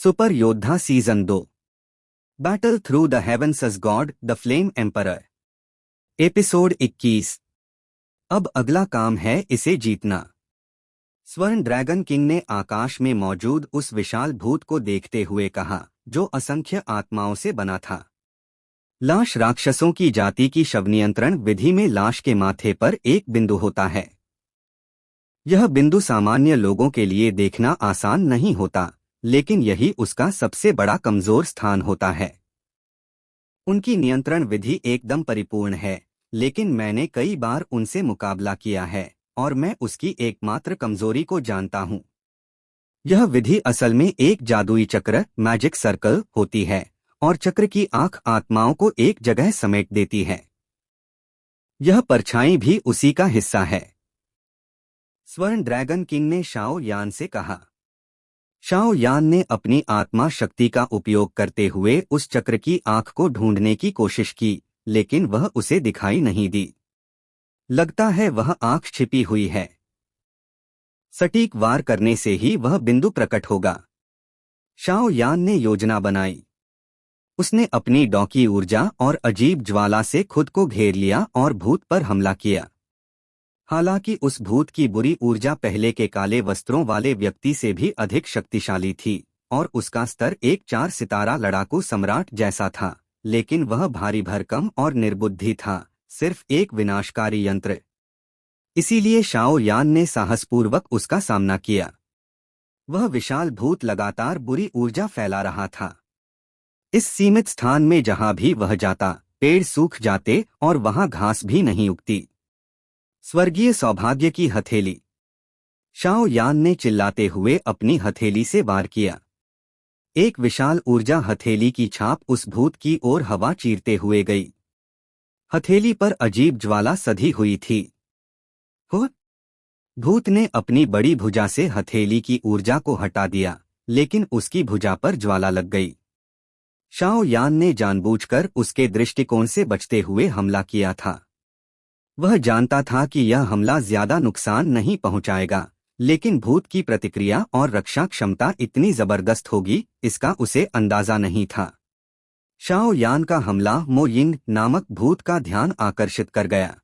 Super योद्धा season 2 battle through the heavens as god the flame emperor episode 21। अब अगला काम है इसे जीतना। स्वर्ण ड्रैगन किंग ने आकाश में मौजूद उस विशाल भूत को देखते हुए कहा, जो असंख्य आत्माओं से बना था। लाश राक्षसों की जाति की शव नियंत्रण विधि में लाश के माथे पर एक बिंदु होता है। यह बिंदु सामान्य लोगों के लिए देखना आसान नहीं होता, लेकिन यही उसका सबसे बड़ा कमजोर स्थान होता है। उनकी नियंत्रण विधि एकदम परिपूर्ण है, लेकिन मैंने कई बार उनसे मुकाबला किया है और मैं उसकी एकमात्र कमजोरी को जानता हूँ। यह विधि असल में एक जादुई चक्र मैजिक सर्कल होती है और चक्र की आंख आत्माओं को एक जगह समेट देती है। यह परछाई भी उसी का हिस्सा है। स्वर्ण ड्रैगन किंग ने शाओ यान से कहा। शाओ यान ने अपनी आत्मा शक्ति का उपयोग करते हुए उस चक्र की आंख को ढूंढने की कोशिश की, लेकिन वह उसे दिखाई नहीं दी। लगता है वह आंख छिपी हुई है। सटीक वार करने से ही वह बिंदु प्रकट होगा। शाओ यान ने योजना बनाई। उसने अपनी डॉकी ऊर्जा और अजीब ज्वाला से खुद को घेर लिया और भूत पर हमला किया। हालांकि उस भूत की बुरी ऊर्जा पहले के काले वस्त्रों वाले व्यक्ति से भी अधिक शक्तिशाली थी और उसका स्तर एक 4 सितारा लड़ाकू सम्राट जैसा था, लेकिन वह भारी भरकम और निर्बुद्धि था, सिर्फ एक विनाशकारी यंत्र। इसीलिए शाओ यान ने साहसपूर्वक उसका सामना किया। वह विशाल भूत लगातार बुरी ऊर्जा फैला रहा था। इस सीमित स्थान में जहां भी वह जाता, पेड़ सूख जाते और वहां घास भी नहीं उगती। स्वर्गीय सौभाग्य की हथेली। शाओ यान ने चिल्लाते हुए अपनी हथेली से वार किया। एक विशाल ऊर्जा हथेली की छाप उस भूत की ओर हवा चीरते हुए गई। हथेली पर अजीब ज्वाला सधी हुई थी। हो! भूत ने अपनी बड़ी भुजा से हथेली की ऊर्जा को हटा दिया, लेकिन उसकी भुजा पर ज्वाला लग गई। शाओ यान ने जानबूझकर उसके दृष्टिकोण से बचते हुए हमला किया था। वह जानता था कि यह हमला ज्यादा नुकसान नहीं पहुंचाएगा, लेकिन भूत की प्रतिक्रिया और रक्षा क्षमता इतनी जबरदस्त होगी, इसका उसे अंदाजा नहीं था। शाओ यान का हमला मो यिंग नामक भूत का ध्यान आकर्षित कर गया।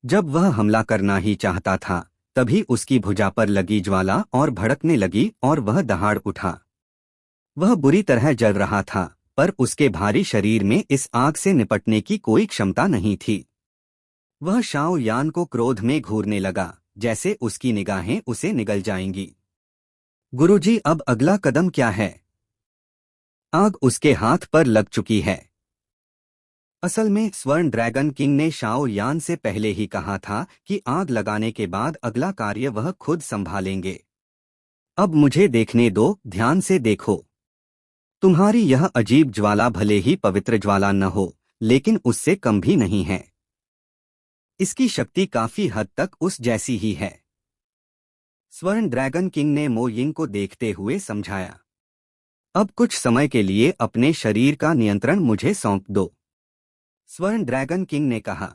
जब वह हमला करना ही चाहता था, तभी उसकी भुजा पर लगी ज्वाला और भड़कने लगी और वह दहाड़ उठा। वह बुरी तरह जल रहा था, पर उसके भारी शरीर में इस आग से निपटने की कोई क्षमता नहीं थी। वह शाओ यान को क्रोध में घूरने लगा, जैसे उसकी निगाहें उसे निगल जाएंगी। गुरुजी, अब अगला कदम क्या है? आग उसके हाथ पर लग चुकी है। असल में स्वर्ण ड्रैगन किंग ने शाओ यान से पहले ही कहा था कि आग लगाने के बाद अगला कार्य वह खुद संभालेंगे। अब मुझे देखने दो, ध्यान से देखो। तुम्हारी यह अजीब ज्वाला भले ही पवित्र ज्वाला न हो, लेकिन उससे कम भी नहीं है। इसकी शक्ति काफी हद तक उस जैसी ही है। स्वर्ण ड्रैगन किंग ने मो यिंग को देखते हुए समझाया। अब कुछ समय के लिए अपने शरीर का नियंत्रण मुझे सौंप दो, स्वर्ण ड्रैगन किंग ने कहा।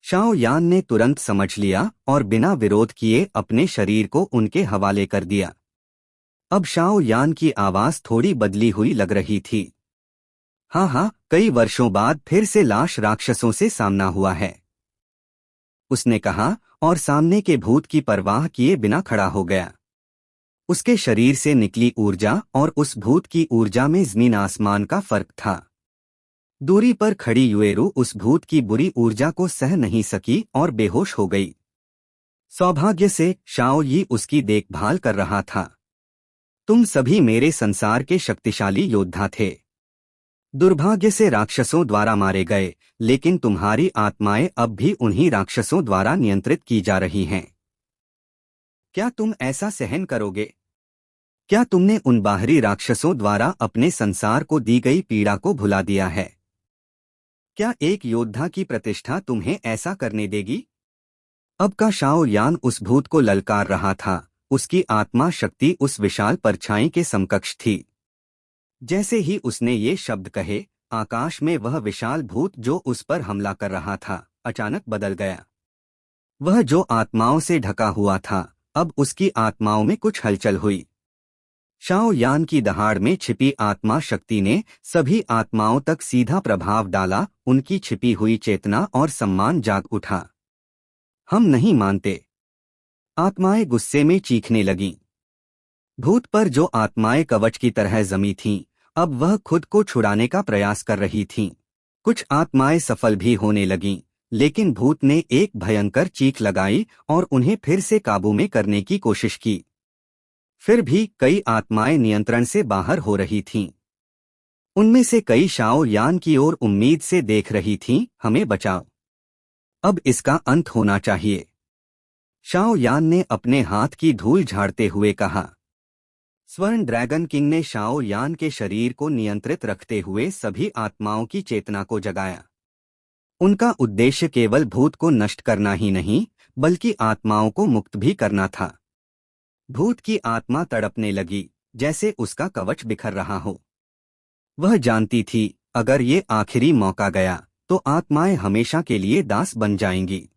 शाओ यान ने तुरंत समझ लिया और बिना विरोध किए अपने शरीर को उनके हवाले कर दिया। अब शाओ यान की आवाज थोड़ी बदली हुई लग रही थी। हाँ, कई वर्षों बाद फिर से लाश राक्षसों से सामना हुआ है, उसने कहा और सामने के भूत की परवाह किए बिना खड़ा हो गया। उसके शरीर से निकली ऊर्जा और उस भूत की ऊर्जा में जमीन आसमान का फर्क था। दूरी पर खड़ी युएरू उस भूत की बुरी ऊर्जा को सह नहीं सकी और बेहोश हो गई। सौभाग्य से शाओ यी उसकी देखभाल कर रहा था। तुम सभी मेरे संसार के शक्तिशाली योद्धा थे। दुर्भाग्य से राक्षसों द्वारा मारे गए, लेकिन तुम्हारी आत्माएं अब भी उन्हीं राक्षसों द्वारा नियंत्रित की जा रही हैं। क्या तुम ऐसा सहन करोगे? क्या तुमने उन बाहरी राक्षसों द्वारा अपने संसार को दी गई पीड़ा को भुला दिया है? क्या एक योद्धा की प्रतिष्ठा तुम्हें ऐसा करने देगी? अब का शाओ यान उस भूत को ललकार रहा था। उसकी आत्मा शक्ति उस विशाल परछाई के समकक्ष थी। जैसे ही उसने ये शब्द कहे, आकाश में वह विशाल भूत जो उस पर हमला कर रहा था, अचानक बदल गया। वह जो आत्माओं से ढका हुआ था, अब उसकी आत्माओं में कुछ हलचल हुई। शाओ यान की दहाड़ में छिपी आत्मा शक्ति ने सभी आत्माओं तक सीधा प्रभाव डाला। उनकी छिपी हुई चेतना और सम्मान जाग उठा। हम नहीं मानते। आत्माएं गुस्से में चीखने लगीं। भूत पर जो आत्माएं कवच की तरह जमी थीं, अब वह खुद को छुड़ाने का प्रयास कर रही थीं। कुछ आत्माएं सफल भी होने लगीं, लेकिन भूत ने एक भयंकर चीख लगाई और उन्हें फिर से काबू में करने की कोशिश की। फिर भी कई आत्माएं नियंत्रण से बाहर हो रही थीं। उनमें से कई शाओ यान की ओर उम्मीद से देख रही थीं, हमें बचाओ। अब इसका अंत होना चाहिए। शाओ यान ने अपने हाथ की धूल झाड़ते हुए कहा। स्वर्ण ड्रैगन किंग ने शाओ यान के शरीर को नियंत्रित रखते हुए सभी आत्माओं की चेतना को जगाया। उनका उद्देश्य केवल भूत को नष्ट करना ही नहीं, बल्कि आत्माओं को मुक्त भी करना था। भूत की आत्मा तड़पने लगी, जैसे उसका कवच बिखर रहा हो। वह जानती थी, अगर ये आखिरी मौका गया तो आत्माएं हमेशा के लिए दास बन जाएंगी।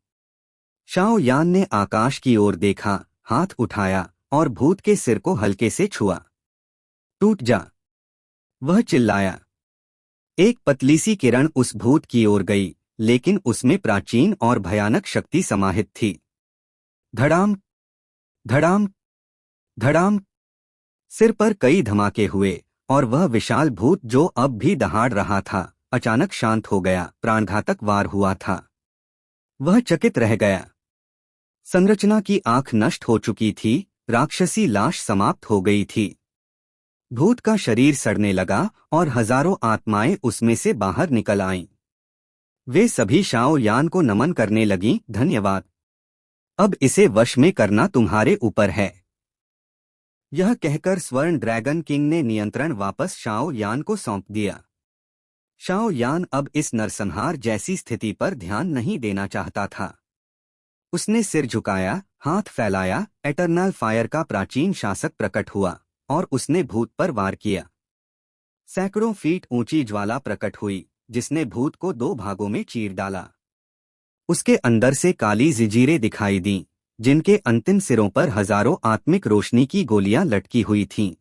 शाओ यान ने आकाश की ओर देखा, हाथ उठाया और भूत के सिर को हल्के से छुआ। टूट जा! वह चिल्लाया। एक पतली सी किरण उस भूत की ओर गई, लेकिन उसमें प्राचीन और भयानक शक्ति समाहित थी। धड़ाम, धड़ाम, धड़ाम! सिर पर कई धमाके हुए और वह विशाल भूत जो अब भी दहाड़ रहा था, अचानक शांत हो गया। प्राणघातक वार हुआ था। वह चकित रह गया। संरचना की आंख नष्ट हो चुकी थी, राक्षसी लाश समाप्त हो गई थी। भूत का शरीर सड़ने लगा और हजारों आत्माएं उसमें से बाहर निकल आईं। वे सभी शाओ यान को नमन करने लगीं, धन्यवाद। अब इसे वश में करना तुम्हारे ऊपर है। यह कहकर स्वर्ण ड्रैगन किंग ने नियंत्रण वापस शाओ यान को सौंप दिया। शाओ यान अब इस नरसंहार जैसी स्थिति पर ध्यान नहीं देना चाहता था। उसने सिर झुकाया, हाथ फैलाया, एटर्नल फायर का प्राचीन शासक प्रकट हुआ और उसने भूत पर वार किया। सैकड़ों फीट ऊंची ज्वाला प्रकट हुई, जिसने भूत को दो भागों में चीर डाला। उसके अंदर से काली जंजीरें दिखाई दीं, जिनके अंतिम सिरों पर हजारों आत्मिक रोशनी की गोलियां लटकी हुई थीं।